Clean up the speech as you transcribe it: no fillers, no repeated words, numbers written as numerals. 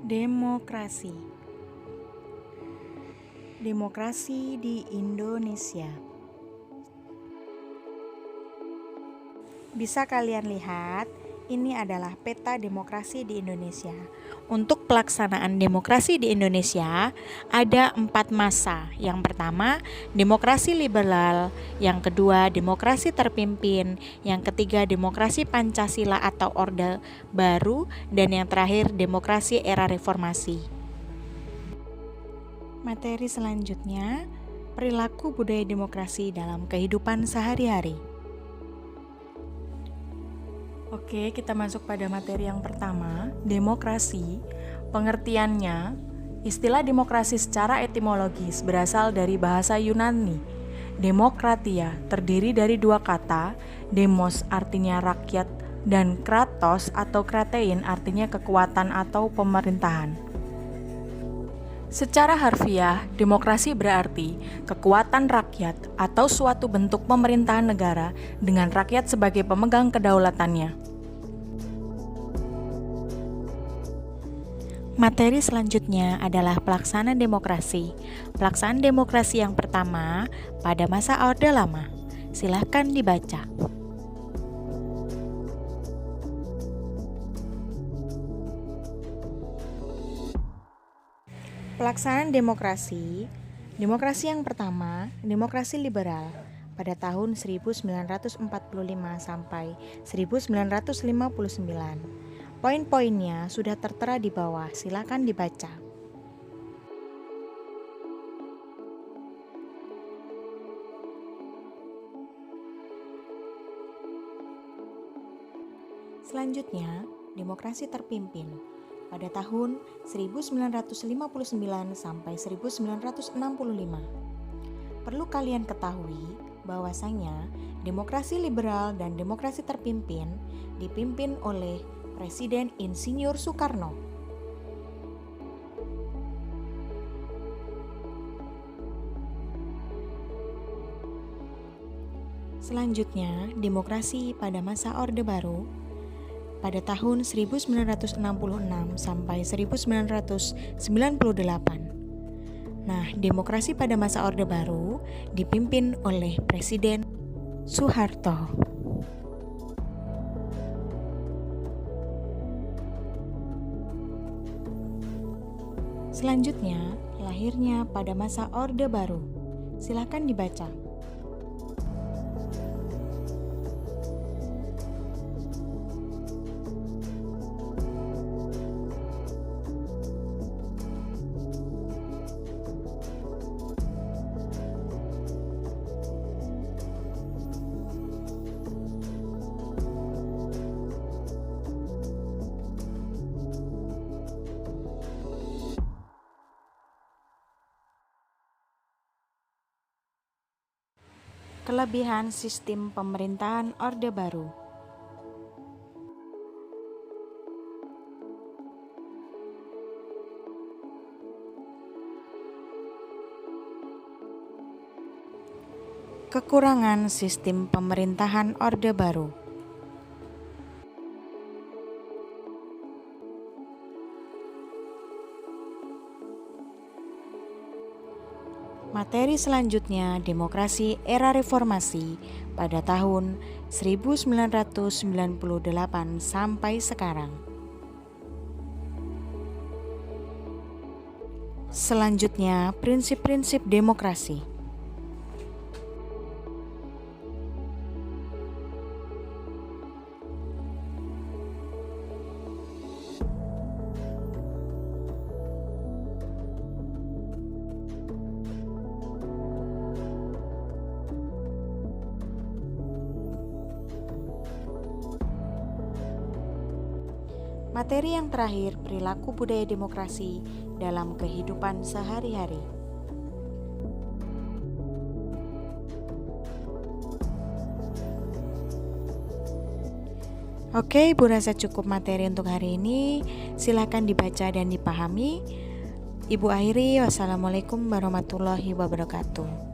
Demokrasi. Demokrasi di Indonesia. Bisa kalian lihat, ini adalah peta demokrasi di Indonesia. Untuk pelaksanaan demokrasi di Indonesia, ada 4 masa. Yang pertama, demokrasi liberal. Yang kedua, demokrasi terpimpin. Yang ketiga, demokrasi Pancasila atau Orde Baru. Dan yang terakhir, demokrasi era reformasi. Materi selanjutnya, perilaku budaya demokrasi dalam kehidupan sehari-hari. Oke, kita masuk pada materi yang pertama, demokrasi. Pengertiannya, istilah demokrasi secara etimologis berasal dari bahasa Yunani. Demokratia terdiri dari 2 kata, demos artinya rakyat dan kratos atau kratein artinya kekuatan atau pemerintahan. Secara harfiah, demokrasi berarti kekuatan rakyat atau suatu bentuk pemerintahan negara dengan rakyat sebagai pemegang kedaulatannya. Materi selanjutnya adalah pelaksanaan demokrasi. Pelaksanaan demokrasi yang pertama pada masa Orde Lama. Silahkan dibaca. Pelaksanaan demokrasi yang pertama, demokrasi liberal pada tahun 1945 sampai 1959. Poin-poinnya sudah tertera di bawah, silakan dibaca. Selanjutnya, demokrasi terpimpin pada tahun 1959 sampai 1965. Perlu kalian ketahui bahwasanya demokrasi liberal dan demokrasi terpimpin dipimpin oleh Presiden Insinyur Soekarno. Selanjutnya, demokrasi pada masa Orde Baru pada tahun 1966 sampai 1998. Nah, demokrasi pada masa Orde Baru dipimpin oleh Presiden Soeharto. Selanjutnya, lahirnya pada masa Orde Baru. Silakan dibaca. Kelebihan sistem pemerintahan Orde Baru. Kekurangan sistem pemerintahan Orde Baru. Materi selanjutnya, demokrasi era reformasi pada tahun 1998 sampai sekarang. Selanjutnya, prinsip-prinsip demokrasi. Materi yang terakhir, perilaku budaya demokrasi dalam kehidupan sehari-hari. Oke, Ibu rasa cukup materi untuk hari ini. Silakan dibaca dan dipahami. Ibu akhiri, wassalamualaikum warahmatullahi wabarakatuh.